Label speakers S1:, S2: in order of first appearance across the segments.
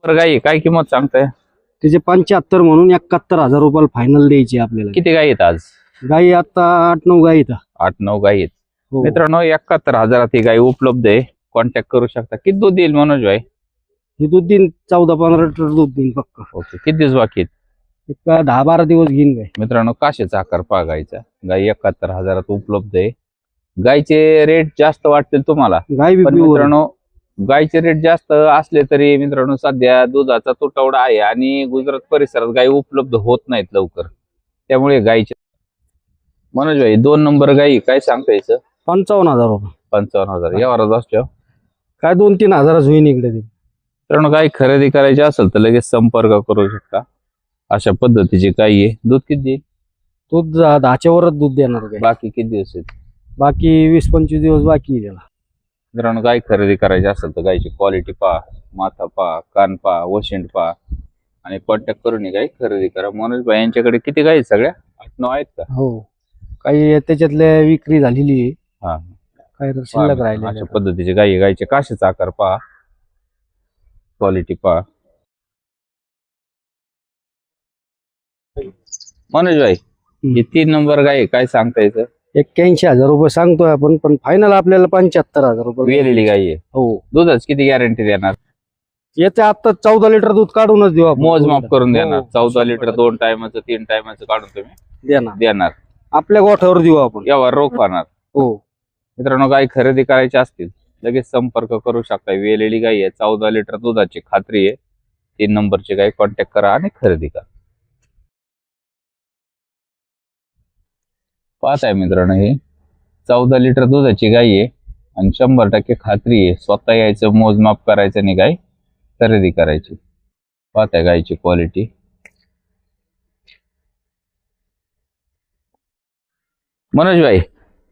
S1: तर गाई काय किंमत सांगताय?
S2: त्याचे 75 म्हणून 71,000 रुपयाला फायनल द्यायची आपल्याला.
S1: किती गाई आहेत आज?
S2: गाई आता 8-9 गाई आहेत.
S1: 8-9 गाई आहेत.
S2: हो.
S1: मित्रांनो 71,000 ही गाई उपलब्ध आहे. कॉन्टॅक्ट करू शकता. किती दूध देईल मनोज भाई?
S2: हे दूध दिन 14-15 लिटर दूध देईन पक्का.
S1: ओके. किती दिवस बाकी आहेत?
S2: 10-12 दिवस घेईन गाय.
S1: मित्रांनो काशेचा आकार पहा गाईचा. गाई 71,000 उपलब्ध आहे. गाईचे रेट जास्त वाटतील तुम्हाला,
S2: गाय बी
S1: पण
S2: pure.
S1: मित्रांनो गायचे रेट जास्त असले तरी मित्रांनो सध्या दुधाचा तुटवडा आहे आणि गुजरात परिसरात गायी उपलब्ध होत नाहीत लवकर, त्यामुळे गायचे. मनोज भाई 2 नंबर गाई काय सांगता यायचं?
S2: 55,000 रुपये.
S1: 55,000 यावरच असतो.
S2: काय 2-3 हजाराच होईन इकडे ते.
S1: मित्रांनो गाय खरेदी करायची असेल तर लगेच संपर्क करू शकता. अशा पद्धतीची गाई आहे. दूध किती देईल?
S2: दूध 10च्या वरच दूध देणार गाय.
S1: बाकी किती दिवस आहेत?
S2: बाकी 20-25 दिवस बाकी आहे त्याला.
S1: मित्रांनो गाय खरेदी करायची असेल तर गायची क्वालिटी पहा, माथा पहा, कान पहा, वशिंड पहा आणि कॉन्टॅक्ट करून गाय खरेदी करा. मनोज भाई यांच्याकडे किती गाय आहेत? सगळ्या 8-9 आहेत का?
S2: हो. काही त्याच्यातल्या विक्री झालेली आहे,
S1: हा.
S2: काही शिल्लक राहिले.
S1: अशा पद्धतीचे गाई, गायचे काशेचा आकार पहा, क्वालिटी पहा. मनोज भाई ही 3 नंबर गाय काय सांगता यायचं?
S2: 81,000 रुपये सांगतोय आपण, पण फायनल आपल्याला 75,000 रुपये.
S1: वेलेली गाई आहे.
S2: हो.
S1: दुधाच किती गॅरंटी देणार?
S2: याचे आता 14 लिटर दूध काढूनच देऊ आपण.
S1: मोजमाप करून देणार.
S2: हो.
S1: 14 लिटर 2 टायमाचं 3 टायमाचं काढून तुम्ही देणार.
S2: आपल्या गोठ्यावर देऊ आपण.
S1: यावर रोख पाहणार.
S2: हो.
S1: मित्रांनो गाय खरेदी करायची असतील लगेच संपर्क करू शकता. वेलेली गाय आहे, 14 लिटर दुधाची खात्री आहे. 3 नंबरची गाय कॉन्टॅक्ट करा आणि खरेदी करा. पाहत आहे मित्रांनो हे 14 लिटर दुधाची गाय आहे आणि 100% खात्री आहे. स्वतः यायचं, मोजमाप करायचं आणि गाय खरेदी करायची. पाहत आहे गायची क्वालिटी. मनोज भाई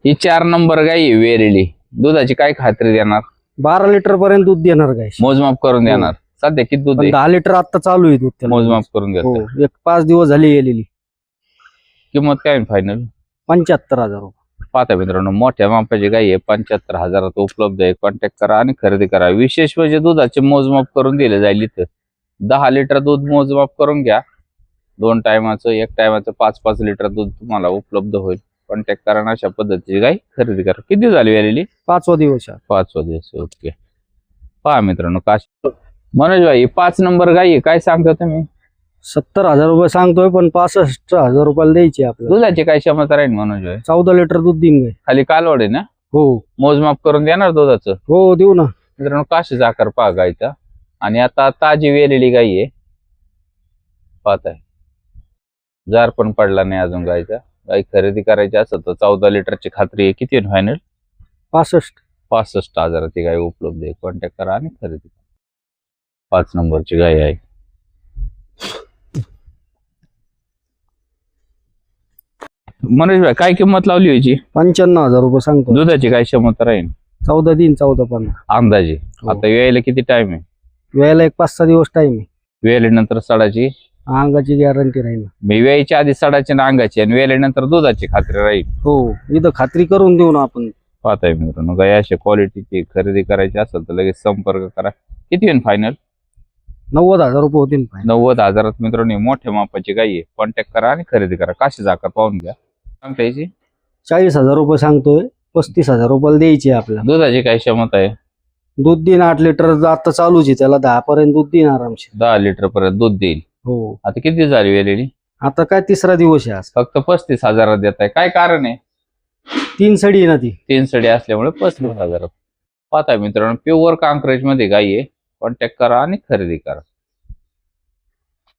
S1: ही 4 नंबर गाय आहे वेलेली, दुधाची काय खात्री देणार?
S2: 12 लिटर पर्यंत दूध देणार गाय.
S1: मोजमाप करून देणार. सध्या किती दूध आहे?
S2: 10 लिटर आता चालू आहे दूध त्याला.
S1: मोजमाप करून
S2: हो.
S1: देतात.
S2: 5 दिवस झाले गेलेली.
S1: किंमत काय फायनल?
S2: 75,000 रुपये.
S1: पाहता मित्रांनो मोठ्या मापाची गाय आहे, 75,000 उपलब्ध आहे. कॉन्टॅक्ट करा आणि खरेदी करा. विशेष म्हणजे दुधाचे मोजमाप करून दिले जाईल. इथं 10 लिटर दूध मोजमाप करून घ्या. 2 टायमाचं, 1 टायमाचं 5-5 लिटर दूध तुम्हाला उपलब्ध होईल. कॉन्टॅक्ट करा. अशा पद्धतीची गाय खरेदी करा. किती झाली आलेली?
S2: 5वा दिवस.
S1: 5वा दिवस. ओके. पहा मित्रांनो काशी. मनोज भाई 5 नंबर गाय आहे काय सांगता तुम्ही?
S2: 70,000 रुपये सांगतोय, पण 65,000 रुपयाला द्यायची आपल्याला.
S1: दुधाची काय क्षमता राहील मनोज भाई?
S2: 14 लिटर दूध देईन गाय.
S1: खाली कालवड आहे ना?
S2: हो.
S1: मोजमाप करून देणार दुधाचं?
S2: हो देऊ ना.
S1: मित्रांनो काशीचा आकार पहा गायचा. आणि आता ताजी वेलेली गाई आहे. पाहत आहे जार पण पडला नाही अजून गायचा. गाय खरेदी करायची असेल तर 14 लिटरची खात्री आहे. किती फायनल? 65,000 ची गाय उपलब्ध आहे. कॉन्टॅक्ट करा आणि खरेदी करा. 5 नंबरची गाय आहे. मनोज भाई काय किंमत लावली याची?
S2: 95,000 रुपये सांगतो.
S1: दुधाची काय क्षमता राहील?
S2: 14 दिन 14-15
S1: अंदाजे. आता यायला किती टाइम आहे?
S2: वेळेला 1-5-6 दिवस टाइम आहे.
S1: वेळेनंतर सडाची
S2: अंगाची गॅरंटी राहील.
S1: मी वेळेच्या आधी सडाची आणि अंगाची आणि वेळेनंतर दुधाची खात्री राहील.
S2: हो. इथं खात्री करून देऊ ना आपण.
S1: पाहताय मित्रांनो गाय अशा क्वालिटीची खरेदी करायची असेल तर लगेच संपर्क करा. किती होईल फायनल?
S2: 90,000 रुपये होतील.
S1: 90,000 मित्रांनो मोठ्या मापाची गाय आहे. कॉन्टॅक्ट करा आणि खरेदी करा. काशी जाकर पाहून घ्या. सांगता याची?
S2: 40,000 रुपये सांगतोय. 35,000 रुपयाला द्यायची आपल्याला.
S1: दुधाची काय क्षमता आहे?
S2: दूध दिन 8 लिटर आता चालूच आहे. त्याला 10 पर्यंत दूध देईन आरामशीर.
S1: 10 लिटर पर्यंत दूध देईल.
S2: हो.
S1: आता किती झाली वेलेली?
S2: आता काय 3रा दिवस आहे आज.
S1: फक्त 35,000 देत आहे. काय कारण आहे?
S2: 3 सडी आहे ना ती.
S1: 3 सडी असल्यामुळे 35,000. पाहताय मित्रांनो प्युअर कांक्रेज मध्ये गाय आहे. कॉन्टॅक्ट करा आणि खरेदी करा.